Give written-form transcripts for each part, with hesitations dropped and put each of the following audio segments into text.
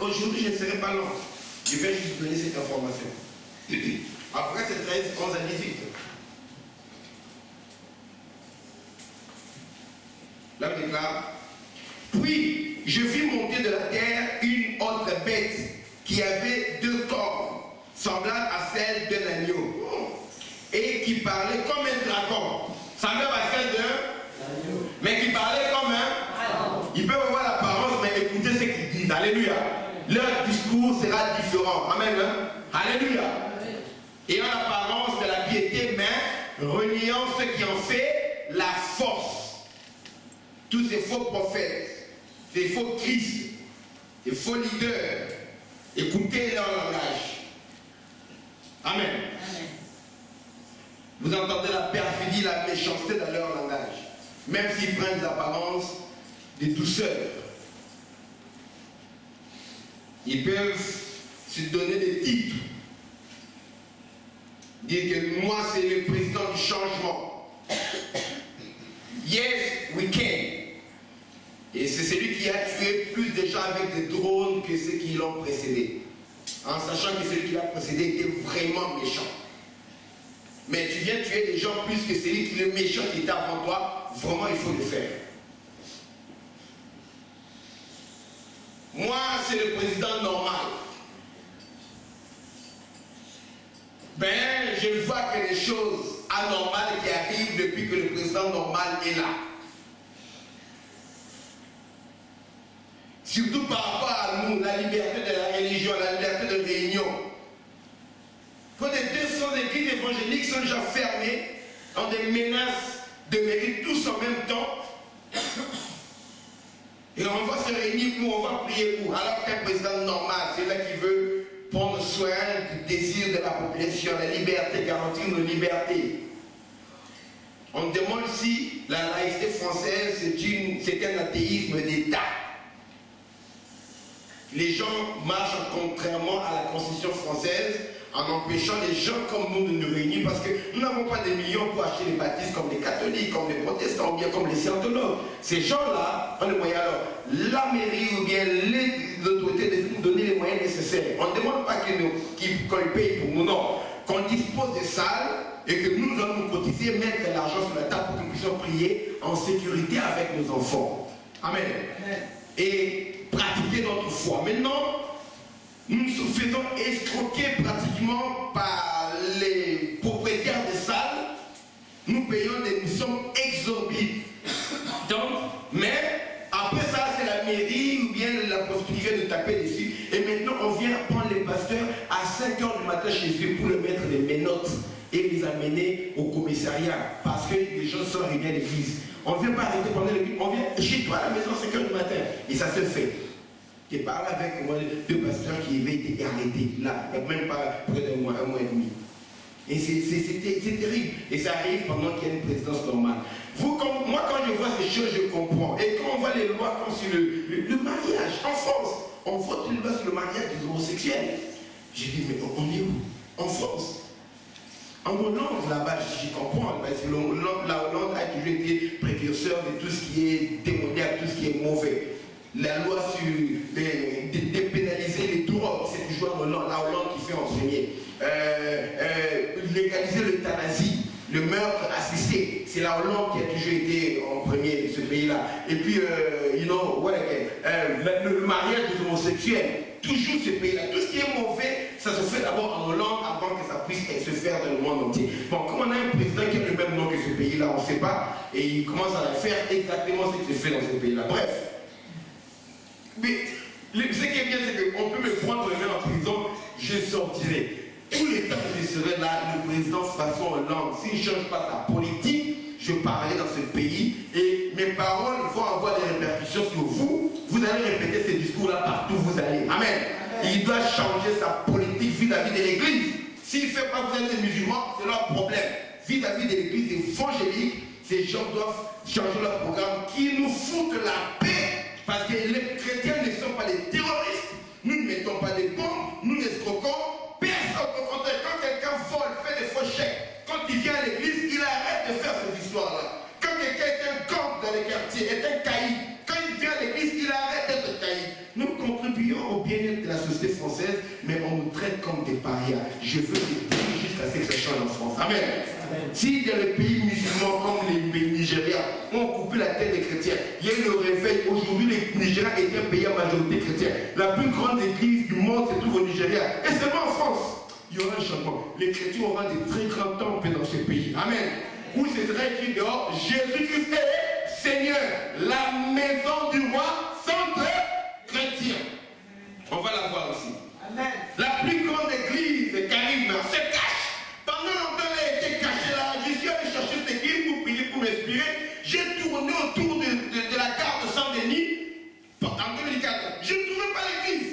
aujourd'hui, je ne serai pas long. Je vais juste donner cette information. Après, c'est 13, 11 à 18. Là, on déclare. Puis, je vis monter de la terre une autre bête qui avait 2 cornes, semblables à celles d'un agneau, et qui parlait comme un dragon, semblable à celle d'un agneau, mais qui parlait comme un. Ils peuvent avoir l'apparence, mais écoutez ce qu'ils disent. Alléluia. Leur discours sera différent. Amen. Alléluia. Ayant l'apparence de la piété, mais reniant ce qui en fait la force. Tous ces faux prophètes, ces faux Christ, ces faux leaders, écoutez leur langage. Amen. Amen. Vous entendez la perfidie, la méchanceté dans leur langage, même s'ils prennent l'apparence de douceur. Ils peuvent se donner des titres, dire que moi c'est le président du changement. Yes, we can. Et c'est celui qui a tué plus de gens avec des drones que ceux qui l'ont précédé. En sachant que celui qui l'a précédé était vraiment méchant. Mais tu viens tuer des gens plus que celui qui est méchant qui était avant toi, vraiment il faut le faire. Moi, c'est le président normal. Ben, je vois que les choses anormales qui arrivent depuis que le président normal est là. Surtout par rapport à nous, la liberté de la religion, la liberté de réunion. Quand les 200 églises évangéliques sont déjà fermées, dans des menaces de mérite tous en même temps, et on va se réunir où, on va prier où, alors qu'un président normal, c'est là qui veut prendre soin du désir de la population, la liberté, garantir nos libertés. On demande si la laïcité française, c'est un athéisme d'État. Les gens marchent contrairement à la Constitution française en empêchant les gens comme nous de nous réunir parce que nous n'avons pas des millions pour acheter les baptistes comme les catholiques, comme les protestants ou bien comme les scientologues. Ces gens-là ont les moyens. Alors, la mairie ou bien l'autorité de nous donner les moyens nécessaires. On ne demande pas qu'on paye pour nous, non. Qu'on dispose des salles et que nous allons nous cotiser, mettre l'argent sur la table pour que nous puissions prier en sécurité avec nos enfants. Amen. Amen. Et pratiquer notre foi. Maintenant, nous nous faisons escroquer pratiquement par les propriétaires des salles. Nous payons des sommes exorbitantes. Mais après ça, c'est la mairie ou bien la possibilité de taper dessus. Et maintenant, on vient prendre les pasteurs à 5 h du matin chez eux pour leur mettre des menottes et les amener au commissariat parce que les gens sont arrivés à l'église. On ne vient pas arrêter pendant l'église, on vient chez toi à la maison à 5 h du matin. Et ça se fait. J'ai parlé avec moi 2 pasteurs qui avaient été arrêtés là, il n'y a même pas près d'un mois, 1 mois et demi. Et c'est terrible. Et ça arrive pendant qu'il y a une présidence normale. Moi, quand je vois ces choses, je comprends. Et quand on voit les lois comme sur le mariage, en France, on vote une loi sur le mariage des homosexuels. J'ai dit, mais on est où? En France. En Hollande, là-bas, j'y comprends, parce que la Hollande a toujours été précurseur de tout ce qui est démoniaque, tout ce qui est mauvais. La loi sur dépénaliser les drogues, c'est toujours la Hollande qui fait en premier. Légaliser l'euthanasie, le meurtre assisté, c'est la Hollande qui a toujours été en premier de ce pays-là. Et puis, le mariage des homosexuels, toujours ce pays-là. Tout ce qui est mauvais, ça se fait d'abord en Hollande avant que ça puisse se faire dans le monde entier. Bon, comme on a un président qui a le même nom que ce pays-là, on ne sait pas, et il commence à faire exactement ce qui se fait dans ce pays-là. Bref. Mais ce qui est bien, c'est qu'on peut me prendre le main en prison, je sortirai. Tout le temps que je serai là, le président François Hollande, s'il ne change pas sa politique, je parlerai dans ce pays et mes paroles vont avoir des répercussions sur vous. Vous allez répéter ces discours-là partout où vous allez. Amen. Il doit changer sa politique vis-à-vis de l'Église. S'il ne fait pas vous êtes des musulmans, c'est leur problème. Vis-à-vis de l'Église évangélique, ces gens doivent changer leur programme qui nous foutent la paix. Parce que les chrétiens ne sont pas des terroristes, nous ne mettons pas des bombes, nous n'escroquons personne. Au contraire, quand quelqu'un vole, fait des faux chèques, quand il vient à l'église, il arrête de faire cette histoire-là. Quand quelqu'un est un gang dans les quartiers, est un caïd, quand il vient à l'église, il arrête d'être caïd. Nous contribuons au bien-être société française, mais on nous traite comme des parias. Je veux les dire jusqu'à ce que ça change en France. Amen. Si dans les pays musulmans comme les pays nigériens ont coupé la tête des chrétiens, il y a eu le réveil. Aujourd'hui, le Nigeria est un pays à majorité chrétienne. La plus grande église du monde se trouve au Nigeria. Et seulement en France, il y aura un changement. Les chrétiens auront des très grands temples dans ce pays. Amen. Où c'est très écrit dehors, Jésus-Christ est Seigneur, la maison du roi centre chrétien. On va la voir aussi. Amen. La plus grande église de charisme se cache. Pendant longtemps, elle a été cachée là. Je suis allé chercher cette église pour prier, pour m'inspirer. J'ai tourné autour de la gare de Saint-Denis en 2004. Je ne trouvais pas l'église.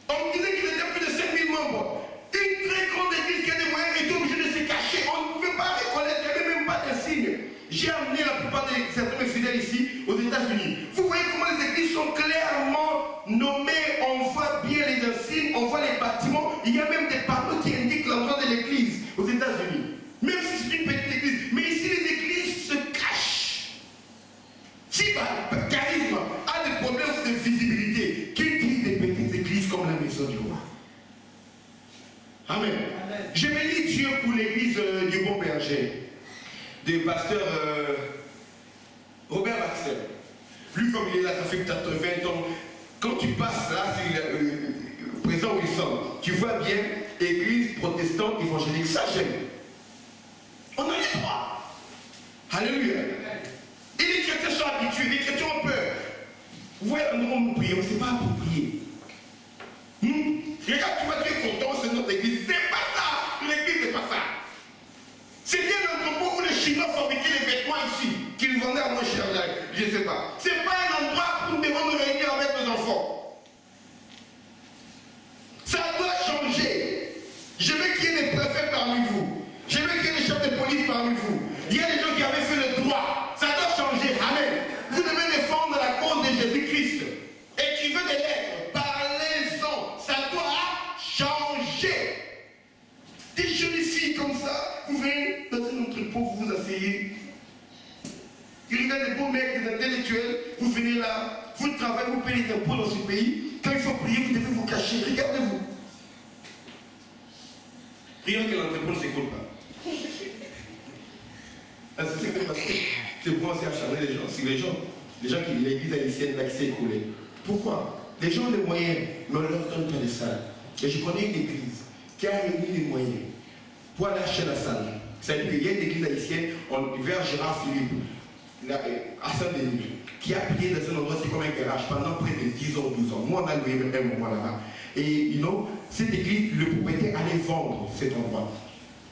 On me disait qu'il y avait plus de 5000 membres. Une très grande église qui a des moyens était obligée de se cacher. On ne pouvait pas reconnaître, il n'y avait même pas de signe. J'ai amené la plupart de certains fidèles ici aux États-Unis. Vous voyez comment les églises sont clairement nommées, on voit bien les insignes, on voit les bâtiments. Il y a même des panneaux qui indiquent l'endroit de l'église aux États-Unis. Même si c'est une petite église. Mais ici, les églises se cachent. Si le charisme a des problèmes de visibilité, qu'il dit des petites églises comme la maison du roi. Amen. Amen. Je bénis Dieu pour l'église du Bon Berger, du pasteur Robert Baxter. Lui, comme il est là, ça fait peut-être 20 ans. Quand tu passes là, c'est le présent Wilson, tu vois bien église protestante évangélique. Ça, j'aime. On a les droits. Alléluia. Et les chrétiens sont habitués, les chrétiens ont peur. Vous voyez, nous prions, c'est pas pour prier. Regarde, tu vois, tu es content, c'est notre église. C'est pas ça. L'église, c'est pas ça. C'est bien l'entrepôt où les Chinois fabriquaient les vêtements ici, qu'ils vendaient à moins cher. Je ne sais pas. C'est pas un endroit où nous devons nous réunir avec nos enfants. Ça doit changer. Je veux qu'il y ait des préfets parmi vous. Je veux qu'il y ait des chefs de police parmi vous. Il y a des gens qui avaient fait le droit. Ça doit changer. Amen. Vous devez défendre la cause de Jésus-Christ. Écrivez des lettres. Parlez-en. Ça doit changer. Des jeunes filles comme ça, vous venez dans un entrepôt, vous vous asseyez. Il y a des beaux mecs, des intellectuels, vous venez là, vous travaillez, vous payez des impôts dans ce pays. Quand il faut prier, vous devez vous cacher. Regardez-vous. Prions que l'entrepôt ne s'écoule pas. C'est parce que c'est pour commencer à charger les gens. Si les gens qui l'église haïtienne là qui s'est écoulée. Pourquoi? Les gens ont les moyens, mais on ne leur donne pas de salles. Et je connais une église qui a réuni les moyens pour aller acheter la salle. C'est-à-dire qu'il y a une église haïtienne vers Gérard Philippe, à Saint-Denis, qui a payé dans un endroit, c'est comme un garage, pendant près de 10 ans, 12 ans. Moi, on a loué même un moment là-bas. Et cette église, le propriétaire allait vendre cet endroit.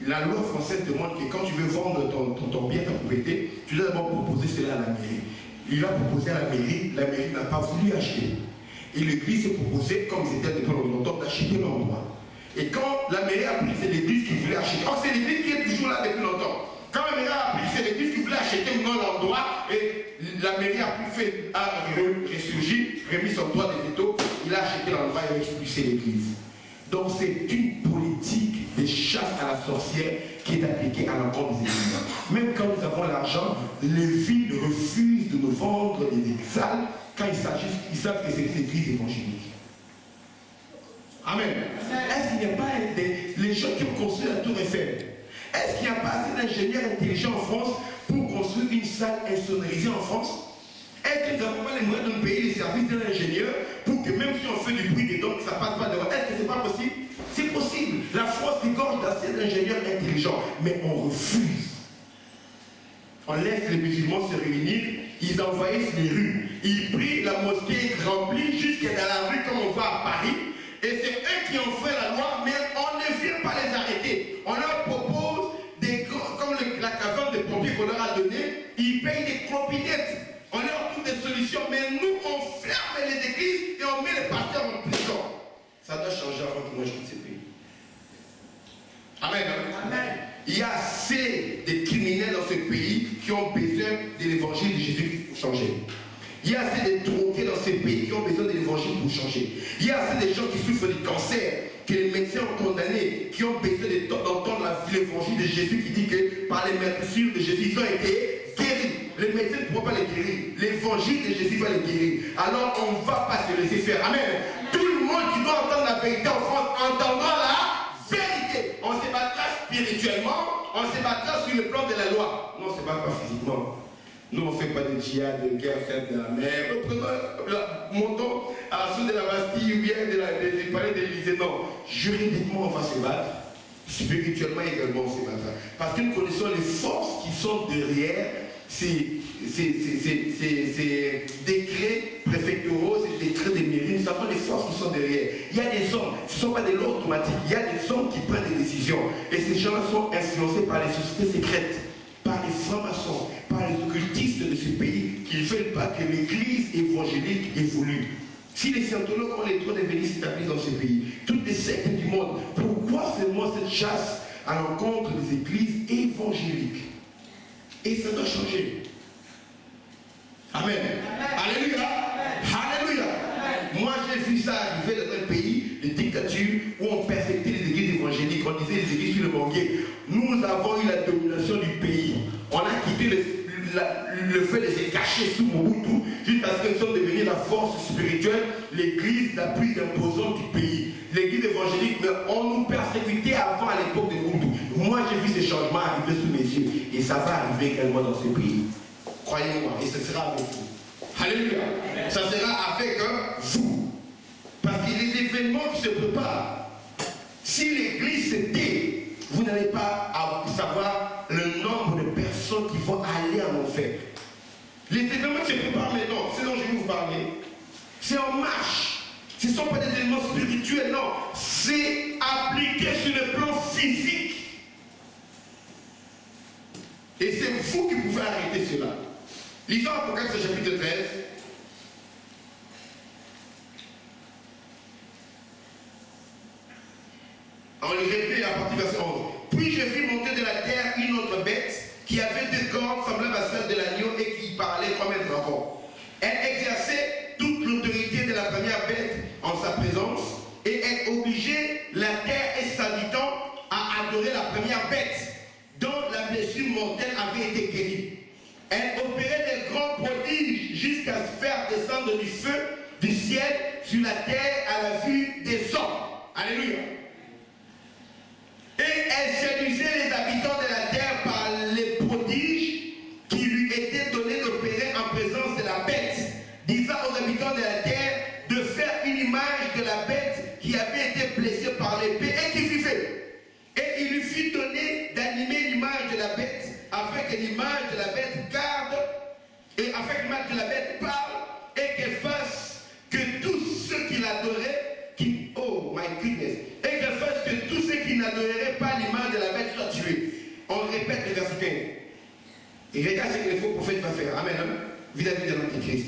La loi française demande que quand tu veux vendre ton bien, ta propriété, tu dois d'abord proposer cela à la mairie. Il a proposé à la mairie n'a pas voulu acheter. Et l'église s'est proposé, comme c'était depuis longtemps, d'acheter l'endroit. Et quand la mairie a pris, c'est l'église qui voulait acheter. Or, c'est l'église qui est toujours là depuis longtemps. Quand la mairie a pris, c'est l'église qui voulait acheter l'endroit. Et la mairie a ressurgi, remis son droit de veto. Il a acheté l'endroit et a expulsé l'église. Donc, c'est une politique de chasse à la sorcière qui est appliquée à l'encontre des églises. Même quand nous avons l'argent, les villes refusent de nous vendre des salles quand il s'agit, ils savent que c'est une église évangélique. Amen. Est-ce qu'il n'y a pas les gens qui ont construit la tour Eiffel? Est-ce qu'il n'y a pas assez d'ingénieurs intelligents en France pour construire une salle insonorisée en France? Est-ce que nous n'avons pas les moyens de nous payer les services d'un ingénieur pour que même si on fait du bruit dedans, que ça ne passe pas devant? Est-ce que ce n'est pas possible? C'est possible. La France regorge d'assez d'ingénieurs intelligents, mais on refuse. On laisse les musulmans se réunir, ils envahissent les rues, ils prient, la mosquée est remplie jusqu'à dans la rue comme on voit à Paris. Et c'est eux qui ont fait la loi, mais on ne vient pas les arrêter. On leur propose des comme la caverne des pompiers qu'on leur a donné, ils payent des clopinettes. On leur trouve des solutions, mais nous, on ferme les églises et on met les pasteurs en prison. Ça doit changer avant que moi je quitte ce pays. Amen. Amen. Il y a assez de criminels dans ce pays qui ont besoin de l'évangile de Jésus pour changer. Il y a assez de drogués dans ce pays qui ont besoin de l'évangile pour changer. Il y a assez de gens qui souffrent de cancer, que les médecins ont condamnés, qui ont besoin d'entendre l'évangile de Jésus qui dit que par les meurtrissures de Jésus, ils ont été guéris. Les médecins ne pourront pas les guérir. L'évangile de Jésus va les guérir. Alors on ne va pas se laisser faire. Amen. Tout le monde qui doit vérité en France, entendant la vérité. On se battra spirituellement, on se battra sur le plan de la loi. Non, on ne se bat pas physiquement. Nous, on ne fait pas de djihad, de guerre faite de la mer. Montons à la source de la Bastille ou bien du palais de l'Élysée. Non, juridiquement, on va se battre. Spirituellement également, on se battra. Parce que nous connaissons les forces qui sont derrière ces décrets préfectoraux, ces décrets des mairies. Nous savons les forces qui sont derrière. Il y a des hommes, ce ne sont pas des lois automatiques. Il y a des hommes qui prennent des décisions. Et ces gens-là sont influencés par les sociétés secrètes, par les francs-maçons, par les occultistes de ce pays qui ne veulent pas que l'église évangélique évolue. Si les scientologues ont les droits de venir s'établir dans ce pays, toutes les sectes du monde, pourquoi seulement cette chasse à l'encontre des églises évangéliques? Et ça doit changer. Amen. Alléluia. Alléluia. Moi j'ai vu ça arriver dans un pays de dictature où on perfectait les églises évangéliques, on disait les églises sur le banquier. Nous avons eu la domination du pays. On a quitté le fait de se cacher sous Mobutu, juste parce que nous sommes devenus la force spirituelle, l'église la plus imposante du pays. L'église évangélique, mais on nous persécutait avant à l'époque de Mobutu. Moi j'ai vu ces changements arriver sous mes yeux et ça va arriver également dans ce pays. Croyez-moi, et ce sera avec vous. Alléluia. Ça sera avec vous. Parce que les événements qui se préparent, si l'église se tait, vous n'allez pas savoir le nombre de personnes qui vont aller en enfer. Les événements qui se préparent maintenant, c'est dont je vais vous parler, c'est en marche. Ce ne sont pas des événements spirituels, non. C'est appliqué sur le plan physique. Et c'est vous qui pouvez arrêter cela. Lisons Apocalypse chapitre 13. On le répète à partir du verset 11. Puis je vis monter de la terre une autre bête qui avait deux cornes semblables à celles de l'agneau et qui parlait comme un dragon. Elle exerçait toute l'autorité de la première bête en sa présence et elle obligeait la terre et ses habitants à adorer la première bête dont la blessure mortelle avait été guérie. Elle opérait des grands prodiges jusqu'à se faire descendre du feu du ciel sur la terre à la vue des hommes. Alléluia. Et elle séduisait les habitants de la terre par les prodiges qui lui étaient donnés d'opérer en présence de la bête, disant aux habitants de la terre de faire une image de la bête qui avait été blessée par l'épée et qui vivait. Et il lui fut donné d'animer l'image de la bête, afin que l'image de la bête garde, et afin que l'image de la bête parle, et qu'elle fasse que tous ceux qui l'adoraient, oh my goodness, et qu'elle fasse que tous ceux qui n'adoreraient pas l'image de la bête soient tués. On répète le verset 15. Et regarde ce que le faux prophète va faire. Amen. Vis-à-vis de l'Antichrist.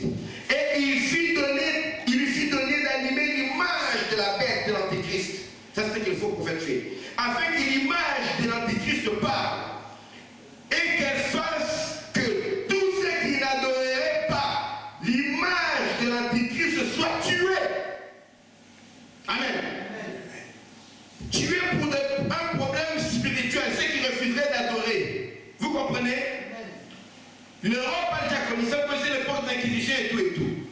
Et il lui fut donné d'animer l'image de la bête de l'Antichrist. Ça, c'est ce que le faux prophète fait. Afin que l'image de l'Antichrist parle et qu'elle fasse que tous ceux qui n'adoreraient pas l'image de l'Antichrist soient tués. Amen. Tués pour un problème spirituel, ceux qui refuseraient d'adorer. Vous comprenez? L'Europe a déjà connu ça, c'est l'époque de l'inquisition et tout.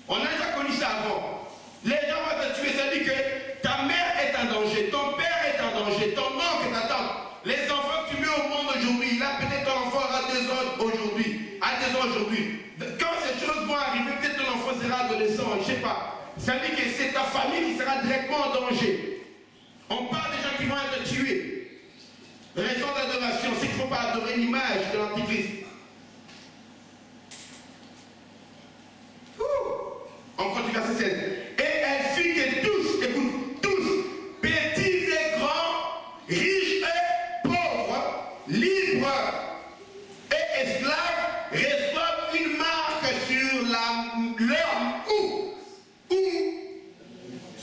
On a déjà connu ça avant. Les gens vont te tuer, ça dit que ta mère est en danger, ton père est en danger, ton oncle t'attend. Les enfants que tu mets au monde aujourd'hui, là peut-être ton enfant aura 2 ans aujourd'hui, à 2 ans aujourd'hui. Quand ces choses vont arriver, peut-être ton enfant sera adolescent, je ne sais pas. Ça veut dire que c'est ta famille qui sera directement en danger. On parle des gens qui vont être tués. Raison d'adoration, c'est qu'il ne faut pas adorer l'image de l'Antichrist. On continue verset 16. Et elle fit que tous, écoute, tous, petits et grands, riches et pauvres, libres et esclaves, reçoivent une marque sur leur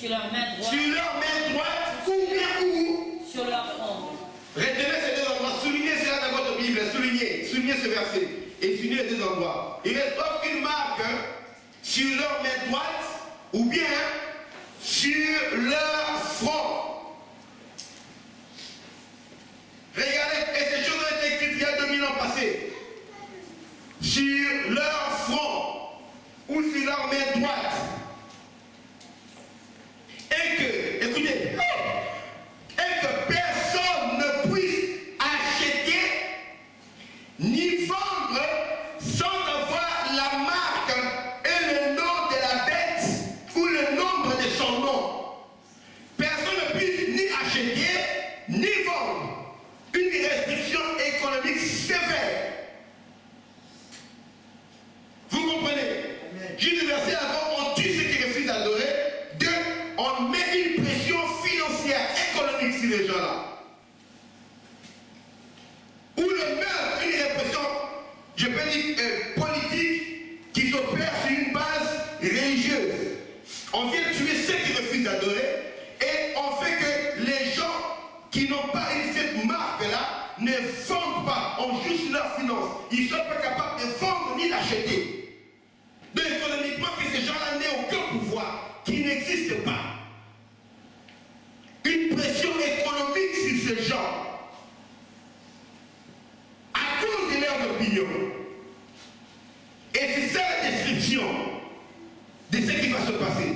sur leur main droite. Sur leur main droite ou bien où? Sur leur front. Retenez ces 2 endroits, soulignez cela dans votre Bible, soulignez ce verset et soulignez les 2 endroits. Ils reçoivent une marque sur leur main droite ou bien sur leur front. Regardez, et ces choses ont été écrites il y a 2000 ans passés. Sur leur front ou sur leur main droite. Et que son nom, personne ne puisse ni acheter, ni vendre. Une restriction économique sévère. Vous comprenez? Juste le verset avant, on tue ceux qui refusent d'adorer. Deux, on met une pression financière, économique sur les gens-là. Ou le meurtre, une répression, je peux dire politique, qui s'opère sur une base religieuse. On vient tuer ceux qui refusent d'adorer et on fait que les gens qui n'ont pas eu cette marque-là ne vendent pas, on joue sur leurs finances. Ils ne sont pas capables de vendre ni d'acheter. Donc économiquement, que ces gens-là n'aient aucun pouvoir, qui n'existe pas. Une pression économique sur ces gens. À cause de leur opinion. Et c'est ça la description de ce qui va se passer.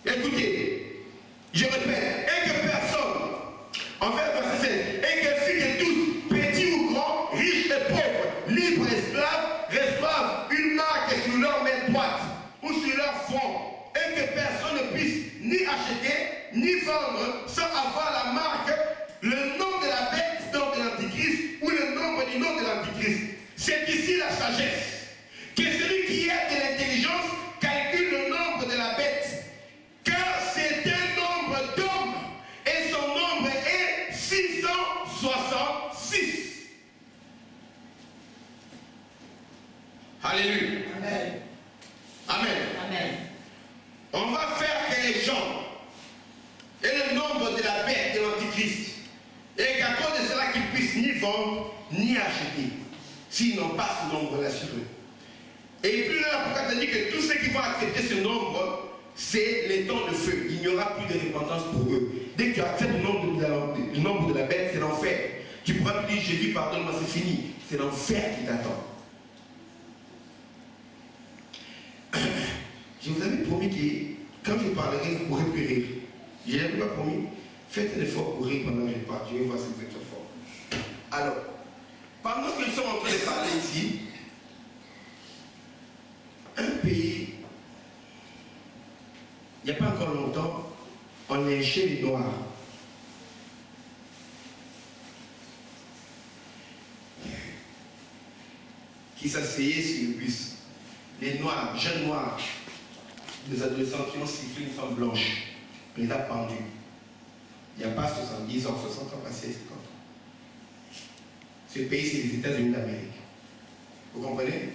Écoutez, je répète, et que personne, envers verset 16, et que fils de tous, petits ou grands, riches et pauvres, libres et esclaves, reçoivent une marque sur leur main droite ou sur leur front, et que personne ne puisse ni acheter, ni vendre sans avoir la marque, le nom de la bête, nom de l'Antichrist, ou le nombre du nom de l'Antichrist. C'est ici la sagesse. Que celui qui a de l'intelligence calcule le nombre de la bête. Car c'est un nombre d'hommes et son nombre est 666. Alléluia. Amen. Amen. Amen. On va faire que les gens aient le nombre de la bête de l'Antichrist. Et qu'à cause de cela, qu'ils puissent ni vendre, ni acheter. S'ils n'ont pas ce nombre-là sur eux. Et plus là, pourquoi tu as dit que tous ceux qui vont accepter ce nombre, c'est les temps de feu. Il n'y aura plus de repentance pour eux. Dès que tu acceptes le nombre de la bête, c'est l'enfer. Tu pourras te dire, Jésus, pardonne-moi, c'est fini. C'est l'enfer qui t'attend. Je vous avais promis que quand je parlerai, vous pourrez plus rire. Je n'avais pas promis. Faites un effort pour rire pendant que je parle. Je vais voir si vous êtes fort. Alors, pendant que nous sommes en train de parler ici, un pays, il n'y a pas encore longtemps, on lynchait les Noirs. Qui s'asseyaient sur le bus. Les Noirs, jeunes Noirs, des adolescents qui ont sifflé une femme blanche, on les a pendus. Il n'y a pas 70 ans, 60 ans, passé 50 ans. Ce pays, c'est les États-Unis d'Amérique. Vous comprenez?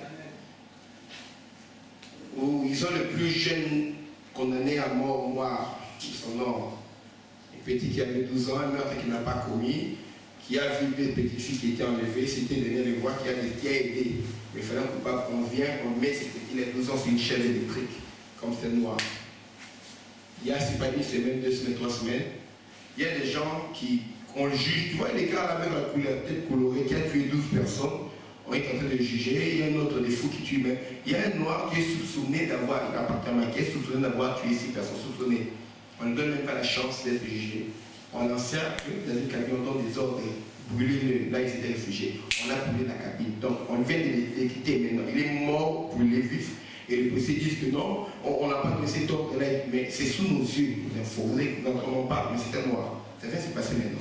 Où ils ont le plus jeune condamné à mort noir, son nom, un petit qui avait 12 ans, un meurtre qu'il n'a pas commis, qui a vu des petites filles qui étaient enlevées, c'était de venir les voir, qui a aidé. Mais il fallait un coupable qu'on vient, on met ces petits, les 12 ans sur une chaîne électrique, comme c'est noir. Il y a, c'est pas une semaine, 2 semaines, 3 semaines, il y a des gens qu'on le juge. Tu vois les gars là avec la tête colorée qui a tué 12 personnes, on est en train de le juger. Il y a un autre des fous qui tue, mais il y a un noir qui est soupçonné d'avoir un appartement, qui est soupçonné d'avoir tué 6 personnes, soupçonné. On ne donne même pas la chance d'être jugé. On encercle dans une cabine, on donne des ordres, brûler là ils étaient réfugiés. On a brûlé la cabine. Donc on vient de l'équiter maintenant. Il est mort, brûlé vif. Et les policiers disent que non, on n'a pas donné cet ordre-là, mais c'est sous nos yeux, l'info. Vous savez, quand on en parle, mais c'est un noir. Ça vient se passer maintenant.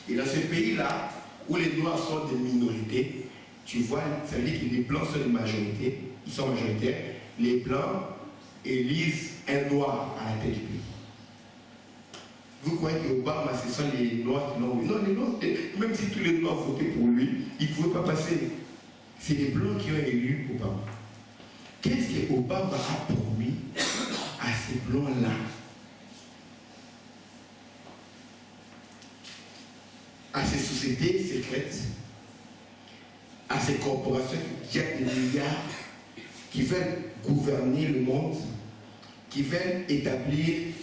Et dans ce pays-là, où les noirs sont des minorités, tu vois, ça veut dire que les blancs sont des majorités, ils sont majoritaires, les blancs élisent un noir à la tête du pays. Vous croyez qu'Obama, ce sont les noirs qui l'ont eu? Non, les noirs, même si tous les noirs votaient pour lui, ils ne pouvaient pas passer. C'est les blancs qui ont élu Obama. Qu'est-ce que Obama a promis à ces blancs-là? À ces sociétés secrètes, à ces corporations qui ont des milliards, qui veulent gouverner le monde, qui veulent établir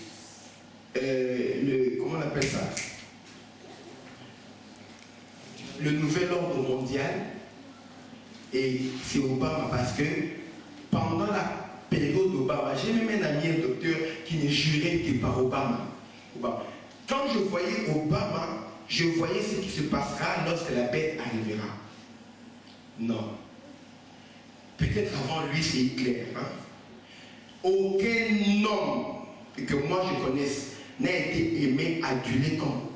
comment on appelle ça? Le nouvel ordre mondial. Et c'est Obama parce que pendant la période d'Obama, j'ai même un ami, un docteur, qui ne jurait que par Obama. Quand je voyais Obama, je voyais ce qui se passera lorsque la bête arrivera. Non. Peut-être avant lui, c'est clair. Hein? Aucun homme que moi je connaisse, n'a été aimé, adulé comme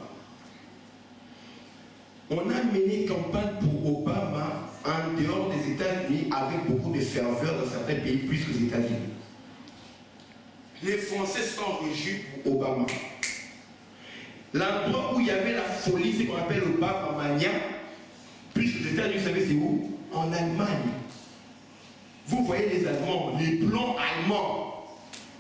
Obama. On a mené campagne pour Obama en dehors des États-Unis avec beaucoup de ferveur dans certains pays plus que les États-Unis. Les Français sont réjouis pour Obama. L'endroit où il y avait la folie, c'est qu'on appelle Obama Mania, plus que les États-Unis, vous savez c'est où? En Allemagne. Vous voyez les Allemands, les blancs allemands,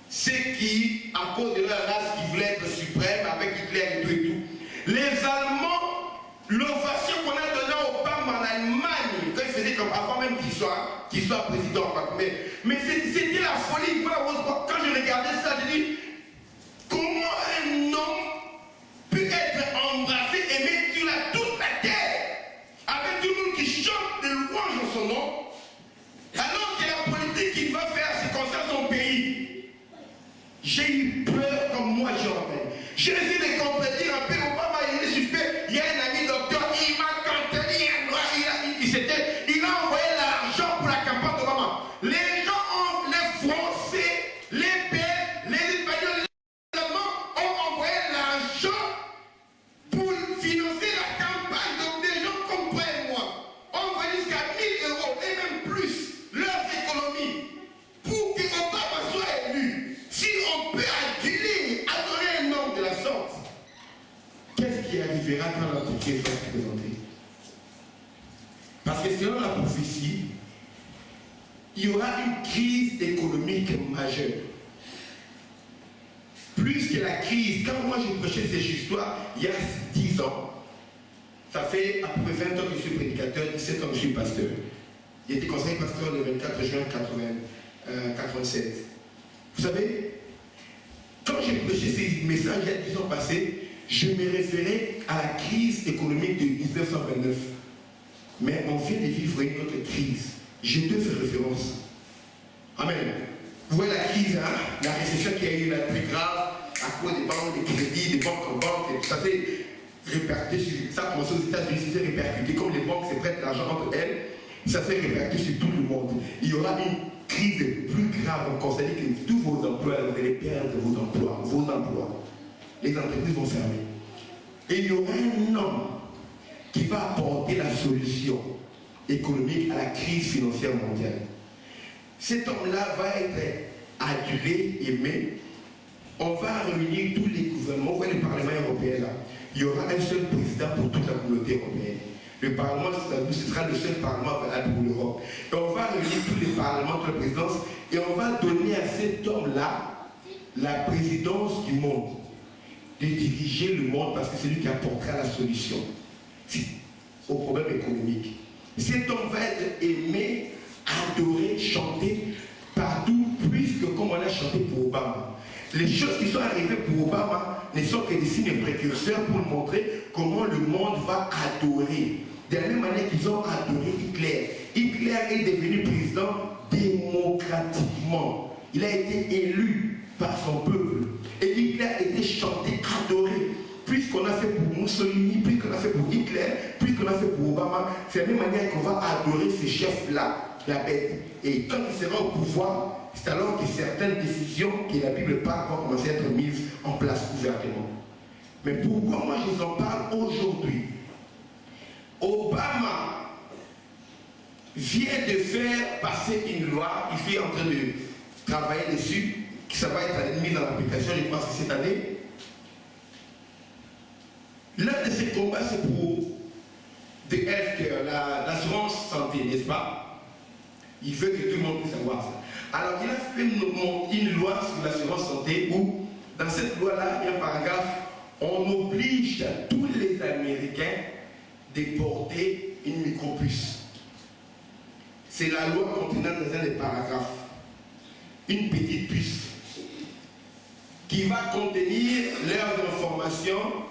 ceux qui, à cause de leur race, qui voulaient être suprêmes avec Hitler et tout et tout. Les Allemands, l'ovation qu'on a donnée à Obama en Allemagne, quand il faisait comme avant même qu'il soit président, mais c'était la folie. Quand je regardais ça, je dis, comment un homme peut être embrassé, aimé sur toute la terre, avec tout le monde qui chante des louanges en son nom, alors que la politique qu'il va faire, c'est concerne son pays. J'ai eu peur comme moi, Jordan. J'ai essayé de comprendre un peu. Obama, il est suspect. Il y a un ami docteur, il m'a contenu, il a envoyé l'argent pour la campagne d'Obama. Les gens, les Français, les Belges, les Espagnols, les Allemands ont envoyé l'argent pour financer la campagne. Donc des gens comme toi et moi ont envoyé jusqu'à 1 000 € et même plus leurs économies pour que Obama soit élu. Si on peut aduler, adorer un homme de la sorte, qu'est-ce qui arrivera quand la Turquie sera présentée? Parce que selon la prophétie, il y aura une crise économique majeure. Plus que la crise, quand moi j'ai prêché cette histoire il y a 10 ans, ça fait à peu près 20 ans que je suis prédicateur, 17 ans que je suis pasteur. J'ai été conseiller pasteur le 24 juin 1987. Vous savez, quand j'ai prêché ces messages il y a 10 ans passés, je me référais à la crise économique de 1929. Mais on vient de vivre une autre crise. J'ai deux références. Amen. Vous voyez la crise, hein? La récession qui a eu la plus grave à cause des banques, des crédits, des banques en banque, et tout ça s'est répercuté sur ça. A commencé aux États-Unis, ça s'est répercuté. Comme les banques se prêtent l'argent entre elles, ça s'est répercuté sur tout le monde. Il y aura une crise plus grave encore, c'est-à-dire que tous vos emplois, vous allez perdre vos emplois. Les entreprises vont fermer. Et il y aura un homme qui va apporter la solution économique à la crise financière mondiale. Cet homme-là va être adulé, aimé. On va réunir tous les gouvernements, vous voyez le Parlement européen là. Il y aura un seul président pour toute la communauté européenne. Le Parlement, ce sera le seul Parlement valable pour l'Europe. Et on va réunir tous les parlements, toute la présidence, et on va donner à cet homme-là la présidence du monde, de diriger le monde parce que c'est lui qui apportera la solution au problème économique. Cet homme va être aimé, adoré, chanté partout, puisque comme on a chanté pour Obama. Les choses qui sont arrivées pour Obama ne sont que des signes précurseurs pour montrer comment le monde va adorer. De la même manière qu'ils ont adoré Hitler. Hitler est devenu président démocratiquement. Il a été élu par son peuple. Et Hitler a été chanté, adoré. Puisqu'on a fait pour Mussolini, puisqu'on a fait pour Hitler, puisqu'on a fait pour Obama, c'est la même manière qu'on va adorer ces chefs-là, la bête. Et quand il sera au pouvoir, c'est alors que certaines décisions que la Bible parle vont commencer à être mises en place ouvertement. Mais pourquoi moi je vous en parle aujourd'hui? Obama vient de faire passer une loi, il est en train de travailler dessus, qui ça va être mis en application, je pense, cette année. L'un de ces combats, c'est pour the healthcare, l'assurance santé, n'est-ce pas? Il veut que tout le monde puisse savoir ça. Alors, il a fait une loi sur l'assurance santé où, dans cette loi-là, il y a un paragraphe, on oblige tous les Américains de porter une micropuce. C'est la loi contenant dans un des paragraphes une petite puce qui va contenir leurs informations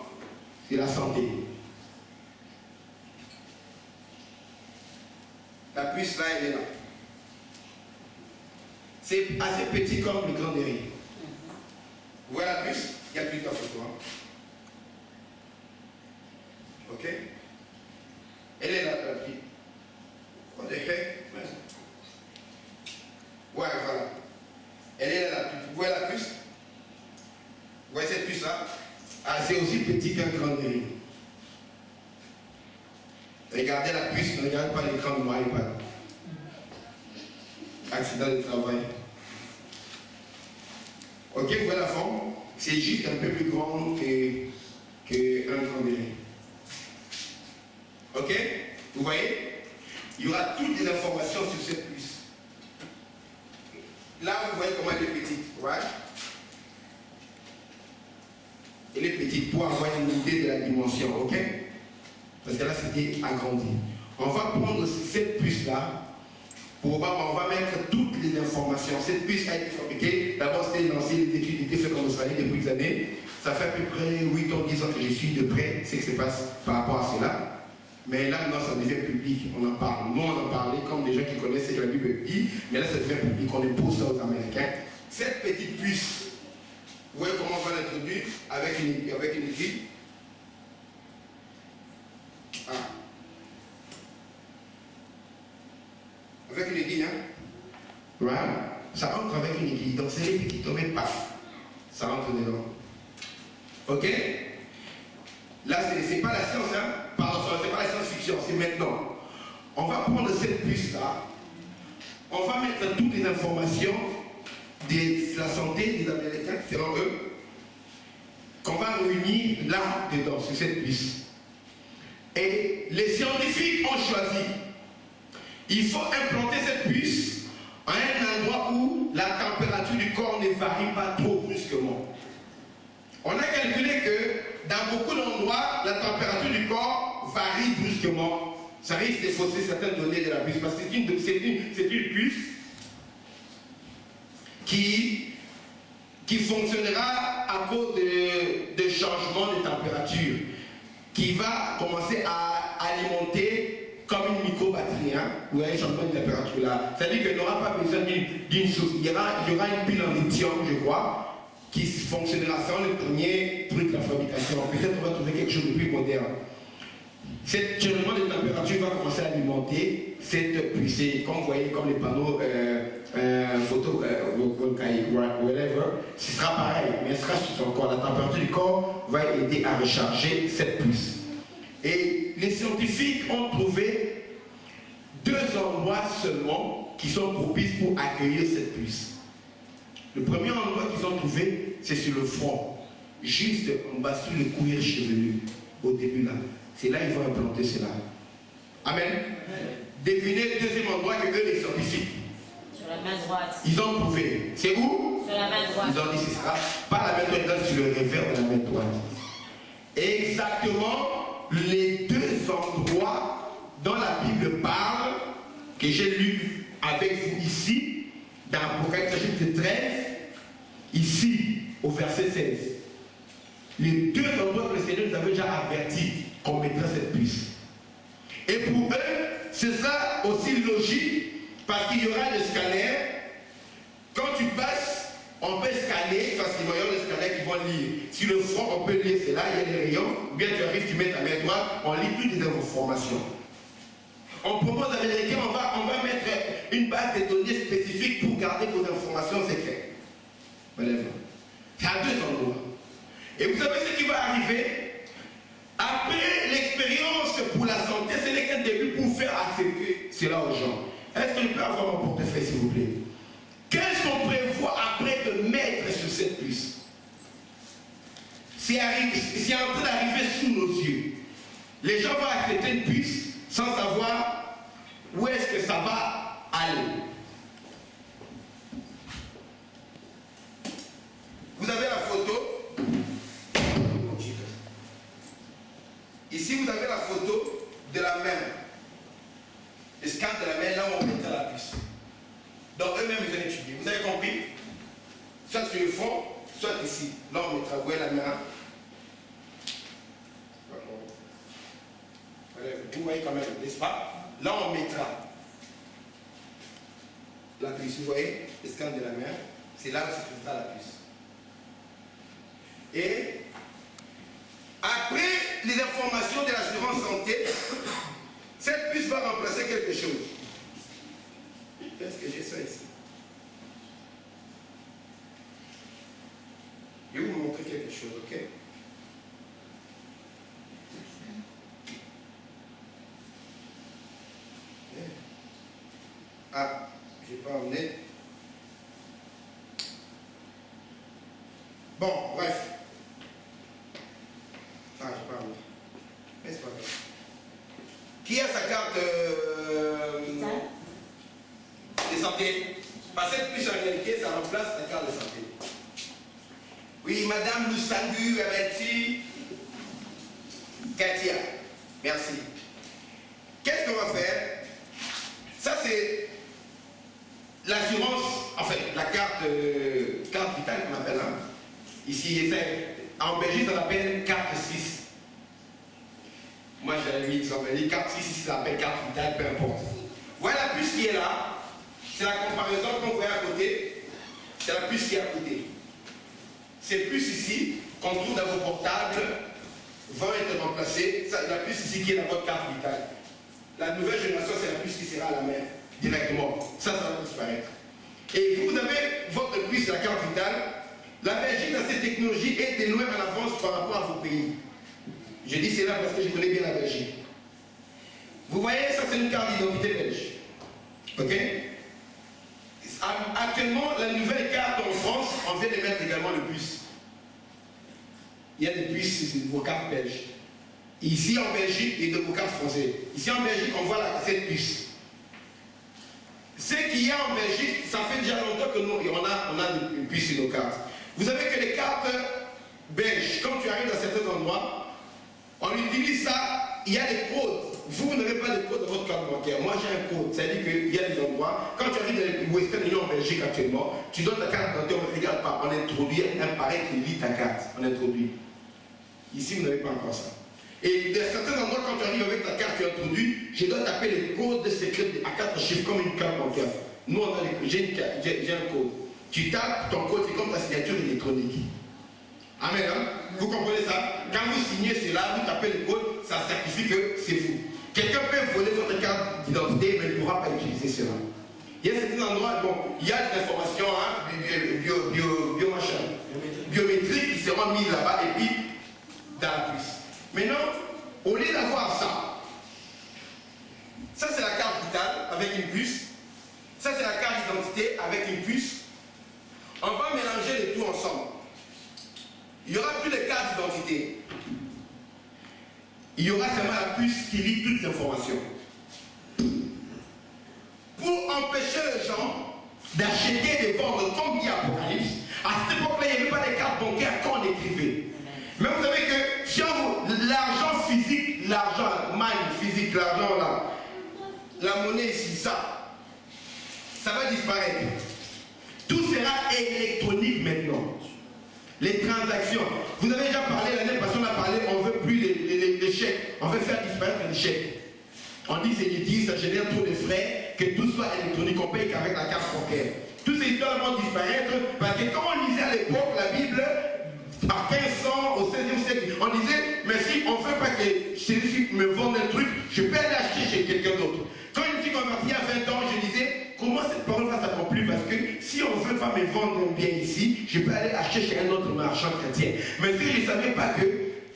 sur la santé. La puce là, elle est là. C'est assez petit comme le grand derrière. Vous voyez la puce? Il y a plusieurs photos. Ok? Elle est là, la puce. What the heck? Ouais, voilà. Elle est là, la puce. Vous voyez la puce? puce-là, c'est aussi petit qu'un grand nez. Regardez la puce, ne regardez pas l'écran de mon iPad. Accident de travail. Ok, vous voyez la forme? C'est juste un peu plus grand qu'un grand nez. Ok? Vous voyez? Il y aura toutes les informations sur cette puce. Là, vous voyez comment elle est petite, right? Elle est petite pour avoir une idée de la dimension, ok? Parce que là, c'était agrandi. On va prendre cette puce-là, on va mettre toutes les informations. Cette puce a été fabriquée, d'abord c'était lancé, les études étaient faites en Australie depuis des années. Ça fait à peu près 8 ans, 10 ans que je suis de près ce qui se passe par rapport à cela. Mais là, maintenant, ça devient public, on en parle. Nous, on en parlait comme des gens qui connaissent ce que la Bible dit, mais là, ça devient public, on impose ça aux Américains. Cette petite puce, vous voyez comment on va l'introduire avec une aiguille. Ah. Avec une aiguille, hein? Voilà. Ça entre avec une aiguille. Donc, c'est les petits tombés, paf. Ça rentre dedans. Ok? Là, c'est pas la science, hein? Pardon, c'est pas la science-fiction, c'est maintenant. On va prendre cette puce-là. On va mettre toutes les informations de la santé des Américains, selon eux, qu'on va réunir là-dedans, sur cette puce. Et les scientifiques ont choisi. Il faut implanter cette puce à un endroit où la température du corps ne varie pas trop brusquement. On a calculé que dans beaucoup d'endroits, la température du corps varie brusquement. Ça risque de fausser certaines données de la puce parce que c'est une puce qui fonctionnera à cause de changements de température, qui va commencer à alimenter comme une micro-batterie, hein. Vous voyez, changement de température là. C'est-à-dire qu'il n'aura pas besoin d'une source. Il y aura une pile en lithium, je crois, qui fonctionnera sans le premier truc de la fabrication. Peut-être qu'on va trouver quelque chose de plus moderne. Ce changement de température va commencer à alimenter cette puce. Comme vous voyez, comme les panneaux photovoltaïques, whatever, ce sera pareil, mais ce sera sur son corps. La température du corps va aider à recharger cette puce. Et les scientifiques ont trouvé 2 endroits seulement qui sont propices pour accueillir cette puce. Le premier endroit qu'ils ont trouvé, c'est sur le front, juste en bas sur le cuir chevelu, au début là. C'est là qu'ils vont implanter cela. Amen. Devinez le deuxième endroit que eux, les scientifiques, sur la main droite. Ils ont trouvé. C'est où? Sur la main droite. Ils ont dit ce sera pas la main droite, sur le revers de la main droite. Exactement les 2 endroits dont la Bible parle, que j'ai lu avec vous ici, dans Apocalypse chapitre 13, ici, au verset 16. Les 2 endroits que le Seigneur nous avait déjà avertis qu'on mettrait cette puce. Et pour eux, ce sera aussi logique, parce qu'il y aura des scanners. Quand tu passes, on peut scanner facilement. Il y a des scanners qui vont lire. Sur le front, on peut lire cela, il y a des rayons. Ou bien tu arrives, tu mets ta main droite, on lit toutes les informations. On propose à l'Américain, on va mettre une base de données spécifique pour garder vos informations secrètes. C'est à 2 endroits. Et vous savez ce qui va arriver? Après l'expérience pour la santé, ce n'est qu'un début pour faire accepter cela aux gens. Est-ce que je peux avoir mon portefeuille, s'il vous plaît? Qu'est-ce qu'on prévoit après de mettre sur cette puce? C'est en train d'arriver sous nos yeux. Les gens vont accepter une puce sans savoir où est-ce que ça va aller. Vous avez la photo. Ici, vous avez la photo de la main. Le scan de la main, là où on met la puce. Donc, eux-mêmes, ils ont étudié. Vous avez compris? Soit sur le fond, soit ici. Là, on mettra, vous voyez la main. Vous voyez quand même, n'est-ce pas? Là, on mettra la puce. Vous voyez le scan de la main. C'est là où se trouvera la puce. Et après les informations de l'assurance santé, cette puce va remplacer quelque chose. Est-ce que j'ai ça ici? Et où mon montrer quelque chose, ok? Ah, je n'ai pas emmené. Bon, bref. Ah, je n'ai pas emmené. Mais c'est pas grave. Qui a sa carte de santé? Parce que plus en réalité, ça remplace la carte de santé. Oui, Madame Lusangu, Abeti, Katia. Merci. Qu'est-ce qu'on va faire? Ça, c'est l'assurance, en fait, la carte vitale qu'on appelle. Hein. Ici, en Belgique, on appelle carte 6. Moi, j'avais mis carte 6, ici, ça s'appelle carte vitale, peu importe. Voilà la puce qui est là. C'est la comparaison qu'on voit à côté. C'est la puce qui est à côté. Ces puces ici, qu'on trouve dans vos portables, vont être remplacées. La puce ici qui est dans votre carte vitale. La nouvelle génération, c'est la puce qui sera à la main, directement. Ça va disparaître. Et vous avez votre puce, la carte vitale. La Belgique, dans cette technologie, est de loin en avance par rapport à vos pays. Je dis cela parce que je connais bien la Belgique. Vous voyez, ça c'est une carte d'identité belge. Ok? Actuellement, la nouvelle carte en France, on vient de mettre également le puce. Il y a des puces, c'est vos cartes belges. Ici en Belgique, et de vos cartes françaises. Ici en Belgique, on voit cette puce. Ce qu'il y a en Belgique, ça fait déjà longtemps que nous, on a des puces sur nos cartes. Vous savez que les cartes belges, quand tu arrives dans certains endroits, on utilise ça, il y a des codes. Vous n'avez pas de code dans votre carte bancaire. Moi j'ai un code, c'est-à-dire qu'il y a des endroits, quand tu arrives dans Western Union en Belgique actuellement, tu donnes ta carte bancaire, on ne regarde pas, on introduit un appareil qui lit ta carte, on introduit. Ici vous n'avez pas encore ça. Et dans certains endroits, quand tu arrives avec ta carte qui est introduite, je dois taper le code secret à 4 chiffres comme une carte bancaire. Nous on a j'ai un code. Tu tapes ton code, c'est comme ta signature électronique. Amen, hein? Vous comprenez ça? Quand vous signez cela, vous tapez le code, ça certifie que c'est vous. Quelqu'un peut voler votre carte d'identité, mais il ne pourra pas utiliser cela. Il y a certains endroits, bon, il y a des informations hein, biométriques qui seront mises là-bas et puis dans la puce. Maintenant, au lieu d'avoir ça, ça c'est la carte vitale avec une puce, ça c'est la carte d'identité avec une puce. On va mélanger les tout ensemble. Il n'y aura plus de carte d'identité. Il y aura seulement la puce qui lit toutes les informations. Pour empêcher les gens d'acheter et de vendre comme dit Apocalypse, à cette époque-là, il n'y avait pas de cartes bancaires quand on écrivait. Mais vous savez que si l'argent physique, l'argent physique, l'argent là, la monnaie ici, ça va disparaître. Tout sera électronique maintenant. Les transactions. Vous avez déjà parlé, l'année passée on a parlé, on ne veut plus les chèques. On veut faire disparaître les chèques. On dit c'est inutile, ça génère trop de frais, que tout soit électronique, on paye qu'avec la carte bancaire. Toutes ces histoires vont disparaître parce que quand on lisait à l'époque la Bible, à 1500, au 16e siècle, on disait, mais si on ne veut pas que celui-ci me vende un truc, je peux aller acheter chez quelqu'un d'autre. Quand je me suis converti à 20 ans, je disais, comment cette parole va s'accomplir? Parce que si on ne veut pas me vendre un bien ici, je peux aller acheter chez un autre marchand chrétien. Mais si je ne savais pas que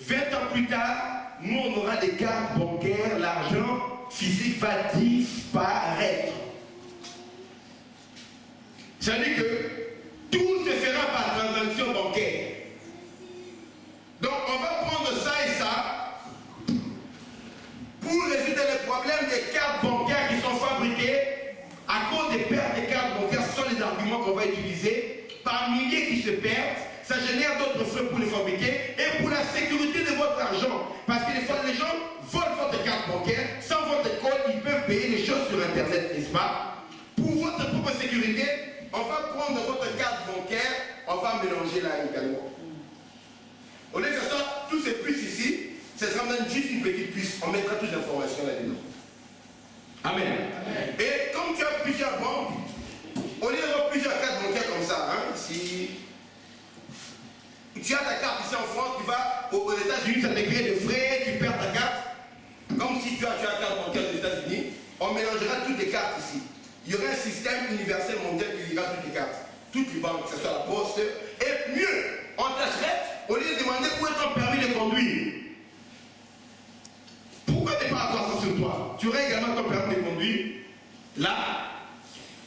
20 ans plus tard, nous on aura des cartes bancaires, l'argent physique va disparaître. C'est-à-dire que tout se fera par transaction bancaire. Donc on va prendre ça et ça pour résoudre les problèmes des cartes bancaires qui sont fabriquées à cause des pertes des cartes bancaires. Ce sont les arguments qu'on va utiliser. Par milliers qui se perdent, ça génère d'autres frais pour les fabriquer et pour la sécurité de votre argent. Parce que des fois les gens volent votre carte bancaire, sans votre code, ils peuvent payer les choses sur internet, n'est-ce pas? Pour votre propre sécurité, on va prendre votre carte bancaire, on va mélanger là également. Au lieu de faire ça, tous ces puces ici, ce sera même juste une petite puce. On mettra toutes les informations là-dedans. Amen. Amen. Et comme tu as plusieurs banques, au lieu d'avoir plusieurs cartes bancaires comme ça, hein, si tu as ta carte ici en France, tu vas aux États-Unis, ça te crée des frais, tu perds ta carte. Comme si tu as ta carte bancaire des États-Unis, on mélangera toutes les cartes ici. Il y aura un système universel mondial qui lira toutes les cartes. Toutes les banques, que ce soit la poste. Et mieux, on t'achète. conduire. Pourquoi tu n'es pas à toi sur toi? Tu aurais également ton permis de conduire là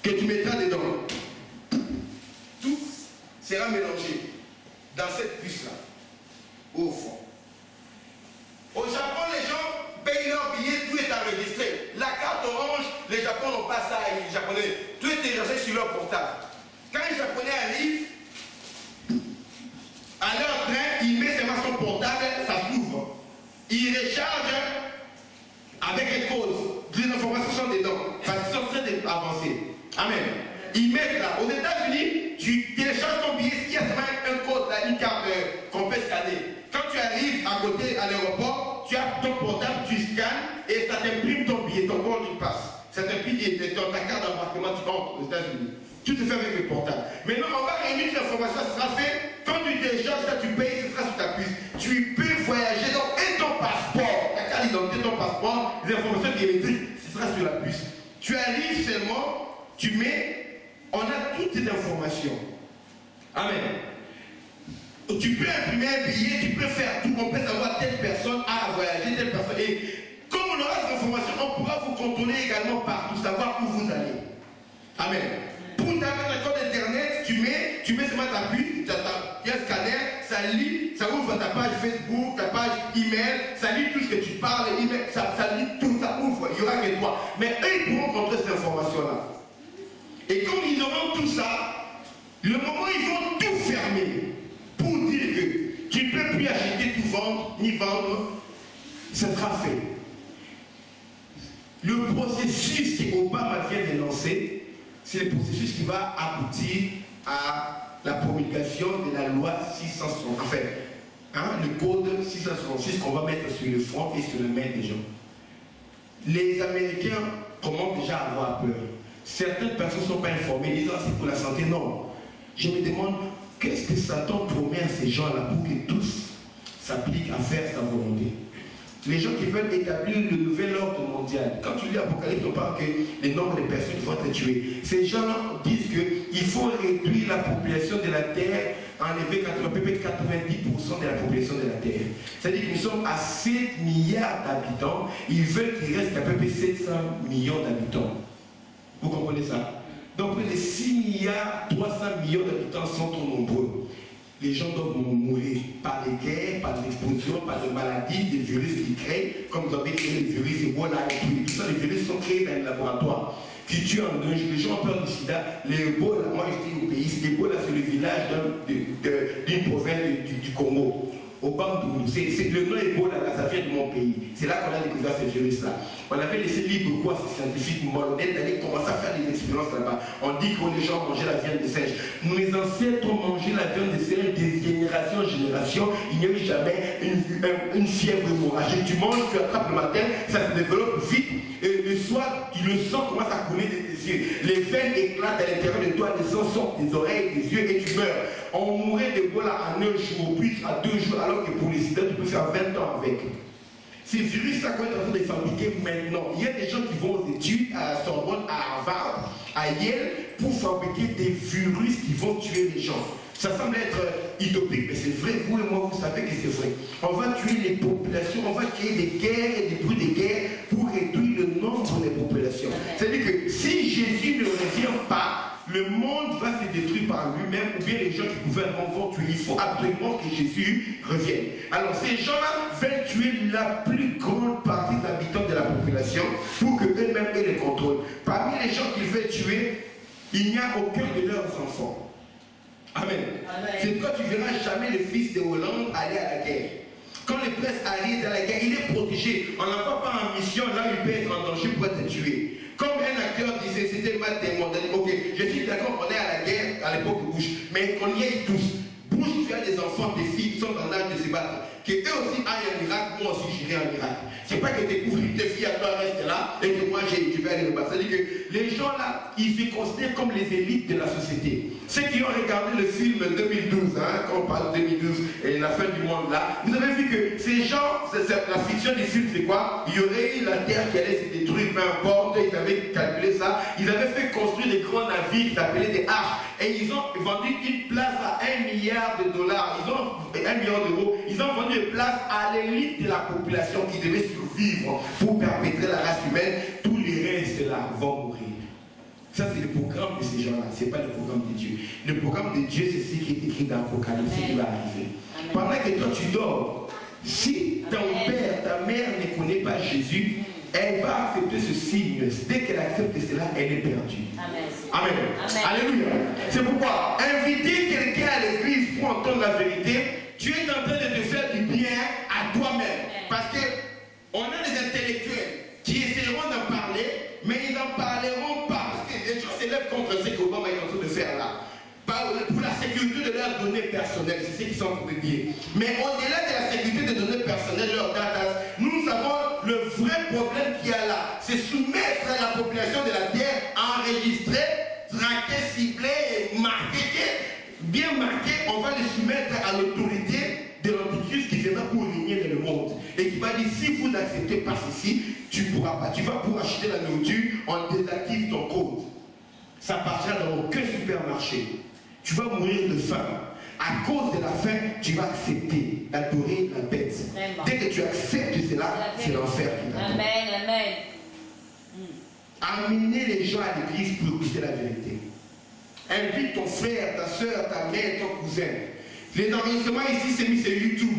que tu mettras dedans. Tout sera mélangé dans cette puce-là, au fond. Au Japon, les gens payent leur billet, tout est enregistré. La carte orange, les Japonais n'ont pas ça, les Japonais. Tout est téléchargé sur leur portable. Quand les Japonais arrivent, à leur train, ils mettent seulement son portable, ça s'ouvre. Ils rechargent avec un code. Les informations sont dedans, parce qu'ils sont très avancés. Amen. Ils mettent là. Aux États-Unis, tu télécharges ton billet, il y a seulement un code, là, une carte qu'on peut scanner. Quand tu arrives à côté à l'aéroport, tu as ton portable, tu scannes et ça t'imprime ton billet, ton compte il passe. Ça t'imprime ta carte d'embarquement, tu rentres aux États-Unis. Tout se fait avec le portable. Maintenant, on va réunir cette information, ça sera fait. Quand tu télécharges ça, tu payes, ce sera sur ta puce. Tu peux voyager donc et ton passeport, ta carte d'identité, ton passeport, les informations biométriques, ce sera sur la puce. Tu arrives seulement, tu mets, on a toutes ces informations. Amen. Tu peux imprimer un billet, tu peux faire tout, on peut savoir telle personne a voyagé, telle personne. Et comme on aura cette information, on pourra vous contrôler également partout, savoir où vous allez. Amen. Pour t'avoir un compte internet, tu mets seulement ta puce, il y a un scanner, ça lit, ça ouvre ta page Facebook, ta page email, ça lit tout ce que tu parles, email, ça lit tout, ça ouvre, il y aura que toi. Mais eux, ils pourront contrôler cette information-là. Et comme ils auront tout ça, le moment où ils vont tout fermer, pour dire que tu ne peux plus acheter, tout vendre, ni vendre, ça sera fait. Le processus qu'Obama vient de lancer, c'est le processus qui va aboutir à la promulgation de la loi 660. Enfin, le code 666 qu'on va mettre sur le front et sur les mains des gens. Les Américains commencent déjà à avoir peur. Certaines personnes ne sont pas informées, ils disent c'est pour la santé. Non. Je me demande, qu'est-ce que Satan promet à ces gens-là pour que tous s'appliquent à faire sa volonté? Les gens qui veulent établir le nouvel ordre mondial. Quand tu lis l'Apocalypse, on parle que le nombre de personnes qui vont être tuées. Ces gens disent qu'il faut réduire la population de la Terre, enlever à peu près 90% de la population de la Terre. C'est-à-dire que nous sommes à 7 milliards d'habitants. Ils veulent qu'il reste à peu près 700 millions d'habitants. Vous comprenez ça? Donc près de 6 milliards 300 millions d'habitants sont trop nombreux. Les gens doivent mourir par les guerres, par l'explosion, par les maladies, des virus qui créent, comme vous avez créé les virus Ebola et tout ça, les virus sont créés dans les laboratoires, qui tuent en deux. Les gens ont peur du sida. L'Ebola, moi j'étais au pays, l'Ebola c'est le village d'une province du Congo. Au Bandou, c'est le nom Ebola, là, ça vient de mon pays. C'est là qu'on a découvert ces virus-là. On avait laissé libre quoi ces scientifiques malhonnêtes d'aller commencer à faire des expériences là-bas. On dit que les gens mangeaient la viande de singe. Mes ancêtres ont mangé la viande de singe des générations en génération. Il n'y a eu jamais une fièvre hémorragique. Tu manges, tu attrapes le matin, ça se développe vite. Et le soir, le sang commence à couler de tes yeux. Les veines éclatent à l'intérieur de toi, les sang sortent des oreilles, des yeux et tu meurs. On mourait d'Ebola en 1 jour, puis à 2 jours, alors que pour les sida, tu peux faire 20 ans avec. Ces virus-là qu'on est en train de fabriquer maintenant, il y a des gens qui vont aux études à Sorbonne, à Harvard, à Yale, pour fabriquer des virus qui vont tuer les gens. Ça semble être utopique, mais c'est vrai, vous et moi, vous savez que c'est vrai. On va tuer les populations, on va créer des guerres et des bruits de guerre pour réduire le nombre des populations. C'est-à-dire que si Jésus ne revient pas, le monde va se détruire par lui-même, ou bien les gens qui gouvernement vont tuer. Il faut absolument que Jésus revienne. Alors ces gens-là veulent tuer la plus grande partie des habitants de la population pour qu'eux-mêmes aient le contrôle. Parmi les gens qu'ils veulent tuer, il n'y a aucun de leurs enfants. Amen. C'est pourquoi tu ne verras jamais le fils de Hollande aller à la guerre. Quand le prince arrive à la guerre, il est protégé. On n'envoie pas en mission, là il peut être en danger pour être tué. Comme un acteur disait, c'était Matt Damon, ok, je suis d'accord qu'on est à la guerre à l'époque de Bush, mais qu'on y aille tous. Bush, tu as des enfants, des filles qui sont en âge de se battre. Que eux aussi aillent en Irak, moi aussi j'irai en Irak. C'est pas que tes filles à toi restent là et que moi je vais aller me battre. C'est-à-dire que les gens là, ils se considèrent comme les élites de la société. Ceux qui ont regardé le film 2012, quand on parle de 2012 et la fin du monde là, vous avez vu que ces gens, la fiction du film c'est quoi? Il y aurait eu la terre qui allait se détruire, peu importe, ils avaient calculé ça, ils avaient fait construire des grands navires qui s'appelaient des arches et ils ont vendu une place à $1 milliard, ils ont $1 milliard, ils ont vendu une place à l'élite de la population qui devait survivre pour perpétrer la race humaine. Tous les restes là vont mourir. Ça, c'est le programme de ces gens-là, ce n'est pas le programme de Dieu. Le programme de Dieu, c'est ce qui est écrit dans l'Apocalypse qui va arriver. Amen. Pendant que toi, tu dors, si ton père, ta mère ne connaît pas Jésus, elle va accepter ce signe. Dès qu'elle accepte cela, elle est perdue. Amen. Amen. Amen. Alléluia. C'est pourquoi inviter quelqu'un à l'église pour entendre la vérité, tu es en train de te faire du bien à toi-même. Parce qu'on a des intellectuels qui essaieront d'en parler, mais ils n'en parleront pas. Les gens s'élèvent contre ce qu'Obama est en train de faire là. Pour la sécurité de leurs données personnelles, c'est ce qu'ils sont en train de dire. Mais au-delà de la sécurité des données personnelles, leurs data, nous savons le vrai problème qu'il y a là. C'est soumettre la population de la Terre à enregistrer, traquer, cibler, marquer, bien marqué, on va les soumettre à l'autorité de l'Antichrist qui viendra pour régner dans le monde. Et qui va dire, si vous n'acceptez pas ceci, tu ne pourras pas. Tu vas pour acheter la nourriture, on désactive ton code. Ça partira dans aucun supermarché. Tu vas mourir de faim. À cause de la faim, tu vas accepter d'adorer la bête. Vraiment. Dès que tu acceptes cela, c'est l'enfer qui t'attend. Amen, amen. Amenez les gens à l'église pour écouter la vérité. Invite ton frère, ta soeur, ta mère, ton cousin. Les enregistrements ici, c'est mis sur YouTube.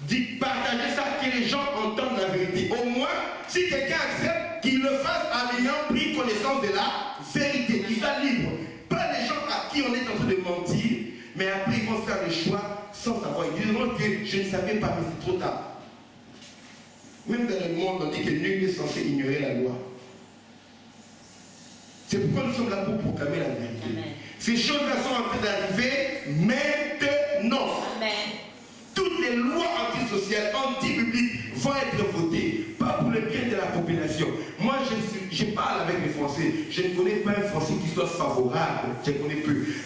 Dites, partagez ça, que les gens entendent la vérité. Au moins, si quelqu'un accepte, qu'il le fasse en ayant pris connaissance de la vérité, qu'il soit libre. Pas les gens à qui on est en train de mentir, mais après ils vont faire le choix sans savoir. Ils diront que je ne savais pas, mais c'est trop tard. Même dans le monde, on dit que nul n'est censé ignorer la loi. C'est pourquoi nous sommes là pour proclamer la vérité. Amen. Ces choses-là sont en train d'arriver maintenant. Amen. Toutes les lois antisociales, anti-bibliques vont être votées, pas pour le bien de la population. Moi, je parle avec les Français. Je ne connais pas un Français qui soit favorable, je ne connais plus,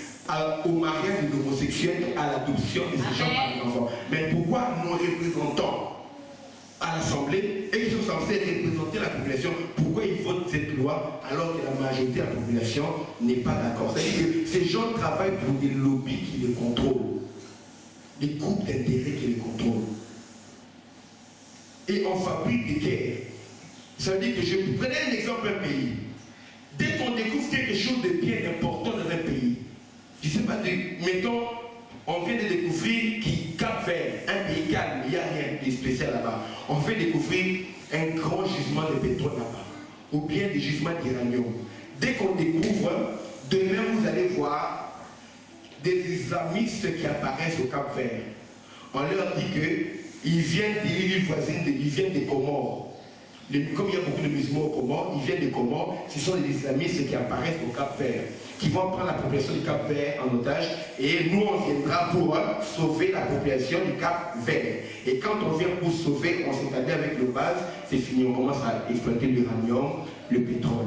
au mariage des homosexuels, à l'adoption de ces gens par les enfants. Mais pourquoi nos représentants à l'Assemblée, et qui sont censés représenter la population, pourquoi ils votent cette loi alors que la majorité de la population n'est pas d'accord? C'est-à-dire que ces gens travaillent pour des lobbies qui les contrôlent, des groupes d'intérêts qui les contrôlent. Et on fabrique des guerres. Ça veut dire que je prenais un exemple d'un pays. Dès qu'on découvre quelque chose de bien important dans un pays, je ne sais pas, mettons, on vient de découvrir Cap-Vert, un pays calme, il n'y a rien de spécial là-bas. On fait découvrir un grand gisement de pétrole là-bas, ou bien des gisements d'uranium. Dès qu'on découvre, demain vous allez voir des islamistes qui apparaissent au Cap-Vert. On leur dit qu'ils viennent des îles voisines, ils viennent des Comores. Comme il y a beaucoup de musulmans aux Comores, ils viennent des Comores, ce sont des islamistes qui apparaissent au Cap-Vert, qui vont prendre la population du Cap-Vert en otage, et nous on viendra pour sauver la population du Cap-Vert. Et quand on vient pour sauver, on s'établit avec le base, c'est fini, on commence à exploiter l'uranium, le pétrole.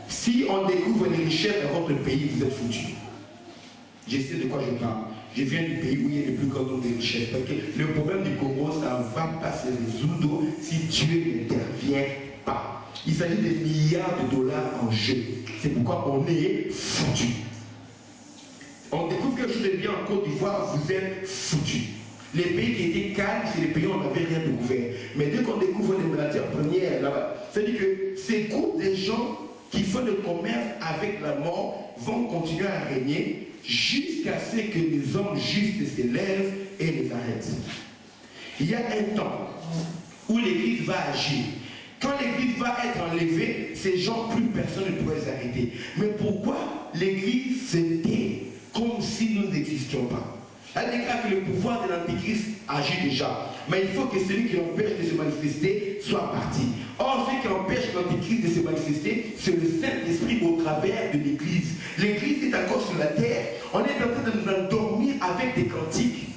Si on découvre les richesses dans votre pays, vous êtes foutus. Je sais de quoi je parle. Je viens du pays où il y a le plus grand nombre de richesses. Parce que le problème du Congo, ça ne va pas se résoudre si Dieu n'intervient pas. Il s'agit de milliards de dollars en jeu. C'est pourquoi on est foutu. On découvre quelque chose de bien en Côte d'Ivoire, vous êtes foutu. Les pays qui étaient calmes, c'est les pays où on n'avait rien découvert. Mais dès qu'on découvre les matières premières là-bas, c'est-à-dire que ces groupes de gens qui font le commerce avec la mort vont continuer à régner jusqu'à ce que les hommes justes se lèvent et les arrêtent. Il y a un temps où l'Église va agir. Quand l'Église va être enlevée, ces gens, plus personne ne pourrait s'arrêter. Mais pourquoi l'Église se tait comme si nous n'existions pas? Elle déclare que le pouvoir de l'Antéchrist agit déjà. Mais il faut que celui qui empêche de se manifester soit parti. Or, ce qui empêche l'Antéchrist de se manifester, c'est le Saint-Esprit au travers de l'Église. L'Église est encore sur la terre. On est en train de nous endormir avec des cantiques.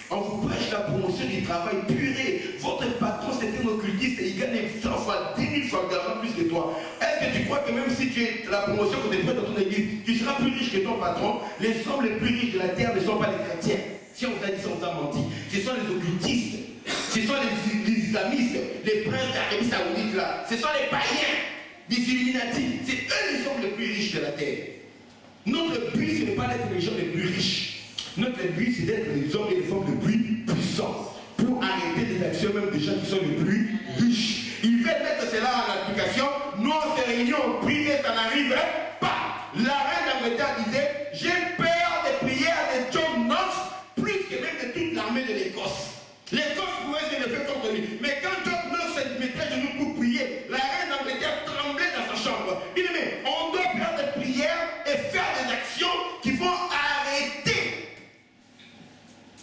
On vous prêche la la promotion du travail. Purée, votre patron c'est un occultiste et il gagne 100 fois, 10 000 fois d'argent plus que toi. Est-ce que tu crois que même si tu es la promotion que tu es dans ton église, tu seras plus riche que ton patron? Les hommes les plus riches de la terre ne sont pas les chrétiens. Si on vous a dit ça, on vous a menti. Ce sont les occultistes, ce sont les islamistes, les princes d'Arabie Saoudite là, ce sont les païens, des Illuminati. C'est eux les hommes les plus riches de la terre. Notre but, ce n'est pas d'être les gens les plus riches. Notre but, c'est d'être les hommes et les femmes les plus puissants pour arrêter les actions même des gens qui sont les plus riches. Ils veulent mettre cela en application. Nous, on s'est réunis, on prie et ça n'arrive pas. La reine d'Angleterre disait, j'ai peur des prières de John Knox plus que même de toute l'armée de l'Écosse. L'Écosse pouvait se lever contre lui. Mais quand John Knox se mettait à genoux pour prier, la reine d'Angleterre tremblait dans sa chambre. Bien aimé, on doit faire des prières et faire des actions qui vont arrêter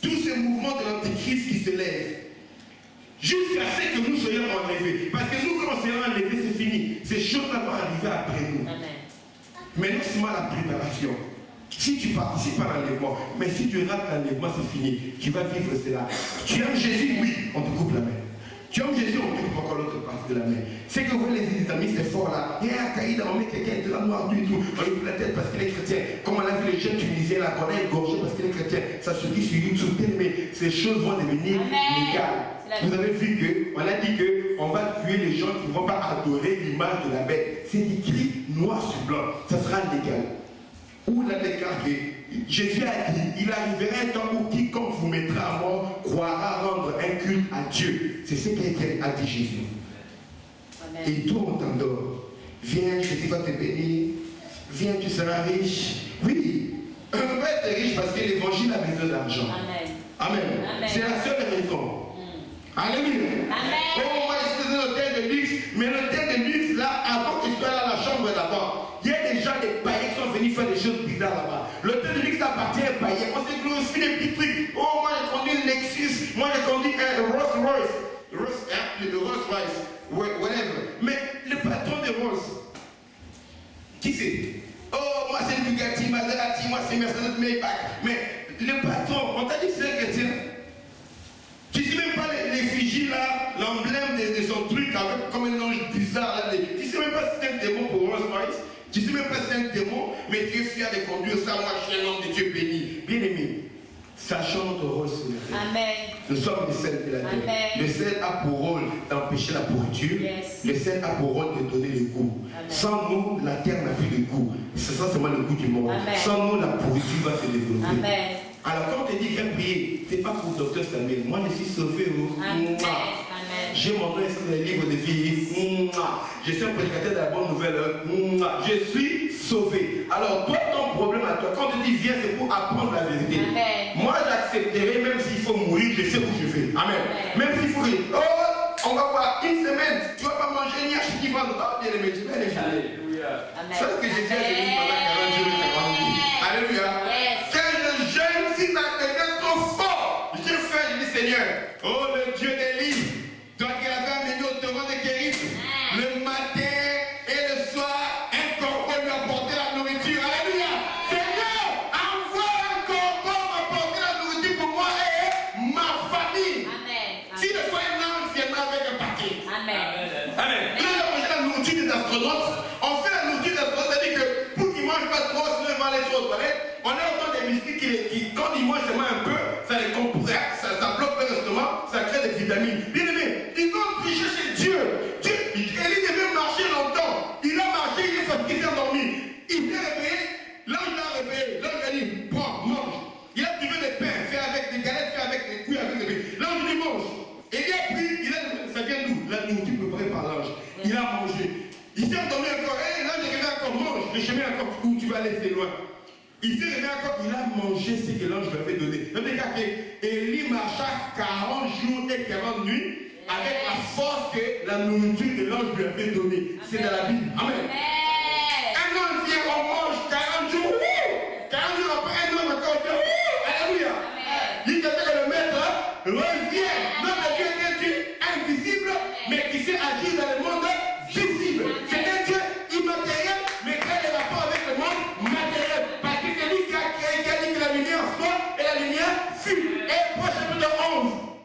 tous ces mouvements de l'antéchrist qui se lèvent. Jusqu'à ce que nous soyons enlevés. Parce que nous, quand on sera enlevés, c'est fini. Ces choses-là vont arriver après nous. Amen. Mais non seulement la préparation. Si tu participes à l'enlèvement, mais si tu rates l'enlèvement, c'est fini. Tu vas vivre cela. Tu aimes Jésus, oui, on te coupe la main. Tu aimes Jésus, on te coupe encore l'autre partie de la main. C'est que vous, les islamistes, c'est fort là. Il y a un caïd, on met quelqu'un de la noire du tout. On lui coupe la tête parce qu'il est chrétien. Comme on a vu les jeunes tunisiens là, qu'on a égorgé parce qu'il est chrétien. Ça se dit sur YouTube, mais ces choses vont devenir légales. Vous avez vu qu'on a dit qu'on va tuer les gens qui ne vont pas adorer l'image de la bête. C'est écrit noir sur blanc. Ça sera légal. Où il a déclaré, Jésus a dit, il arrivera un temps où quiconque vous mettra à mort croira rendre un culte à Dieu. C'est ce qu'a dit Jésus. Amen. Et toi on t'endort. Viens, Jésus va te bénir. Viens, tu seras riche. Oui, on peut être riche parce que l'évangile a besoin d'argent. Amen. Amen. Amen. C'est la seule raison. Alléluia. Amen. Oh, moi, je suis dans l'hôtel de luxe, mais l'hôtel de luxe, là, avant que je sois là, la chambre là-bas, il y a des gens, des païens qui sont venus faire des choses bizarres là-bas. L'hôtel de luxe appartient à un païen. On s'est glorifié des petits trucs. Oh, moi, j'ai conduit un Lexus, moi, j'ai conduit un Rolls Royce. Le Rolls Royce, whatever. Mais le patron de Rolls, qui c'est? Oh, moi, c'est Bugatti, Maserati, moi, c'est Mercedes Maybach. Mais le patron, on t'a dit que c'est un chrétien. Tu ne sais même pas l'effigie là, l'emblème de son truc avec comme un ange bizarre là. Tu ne sais même pas si c'est un démon pour Rolls Royce. Tu ne sais même pas si c'est un démon, mais tu es fier de conduire ça. Moi, je suis un homme de Dieu béni. Bien aimé, sachant notre rôle sur la terre. Amen. Nous sommes le sel de la terre. Amen. Le sel a pour rôle d'empêcher la pourriture. Yes. Le sel a pour rôle de donner le goût. Amen. Sans nous, la terre n'a plus de goût. C'est ça seulement le goût du monde. Amen. Sans nous, la pourriture va se développer. Amen. Alors quand on te dit viens prier, ce n'est pas pour le docteur Samuel. Moi je suis sauvé. Amen. J'ai mon nom inscrit dans les livres de vie. Je suis un prédicateur de la bonne nouvelle. Je suis sauvé. Alors toi, ton problème à toi, quand on te dit viens, c'est pour apprendre la vérité. Amen. Moi j'accepterai même s'il faut mourir, je sais où je vais. Amen. Même s'il faut que... Oh, on va voir une semaine, tu ne vas pas manger ni acheter qui va nous bien les métiers. Alléluia. C'est ce que j'ai dit à l'église pendant 40 jours et 40 nuits. Alléluia. Si ça devient trop fort, je fais, je dis Seigneur, oh le Dieu d'Élie, toi qui l'avais amené au torrent de Kéris, le matin et le soir, un corbeau lui apportait la nourriture. Alléluia. Seigneur, envoie un corbeau m'apporter la nourriture pour moi et ma famille. Amen. Si le soir un ange viendra avec un paquet. Amen. Amen. Là, on a mangé la nourriture des astronautes. On fait la nourriture des astronautes, c'est-à-dire que pour qu'ils ne mangent pas trop, sinon ils vont aller trop aux toilettes. On a autant des mystiques qui, quand ils mangent seulement un peu, ça les compresse, ça bloque leur estomac, ça crée des vitamines. Bien aimé, ils ont triché chez Dieu. Élie devait marcher longtemps. Il a marché, il est fatigué, il s'est endormi. Il s'est réveillé, l'ange l'a réveillé. L'ange a dit, prends, mange. Il a trouvé des pains, fait avec des galettes, fait avec des couilles, avec des pains. L'ange dit, mange. Et il a pris, ça vient d'où? La nourriture préparée par l'ange. Il a mangé. Il s'est endormi encore. L'ange est réveillé encore, mange. Le chemin encore où tu vas aller, c'est loin. Il s'est réveillé encore, il a mangé ce que l'ange lui avait donné. Élie marcha 40 jours et 40 nuits avec la force que la nourriture de l'ange lui avait donnée. C'est dans la Bible. Amen. Un ange vient, on mange 40 jours. 40 jours après, un ange encore vient. Alléluia. Il dit que le maître revient. Notre Dieu est un Dieu invisible, mais qui sait agir dans le monde visible. C'est un Dieu immatériel, mais qui a des rapports avec le monde matériel. Parce que c'est lui qui a dit que la lumière soit et la lumière fut. Et prochain chapitre 11.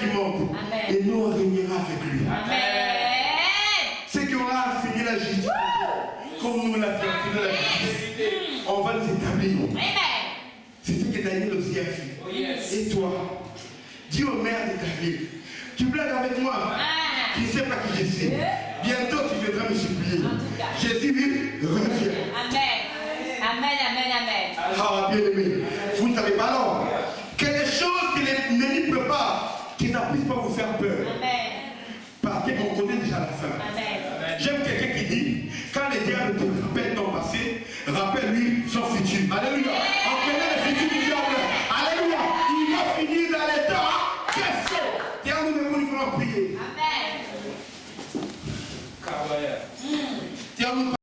du monde. Amen. Et nous, on régnera avec lui. Amen. Ceux qui auront enseigné la justice, comme nous l'avons enseigné la justice, on va nous établir. Amen. C'est ce que Daniel aussi a fait. Oh, yes. Et toi, dis au maire de ta ville, tu blagues avec moi, tu ne sais pas qui je suis. Bientôt tu viendras me supplier. Jésus lui revient. Amen. Amen, amen, amen. Ah, bien aimé, vous ne savez pas alors. Quelque chose qui ne peut pas, qui n'a puisse pas vous faire peur. Amen. Parce qu'on connaît déjà la fin. Amen. J'aime quelqu'un qui dit, quand le diable te rappelle ton passé, rappelle-lui son futur. Alléluia. On connaît le futur.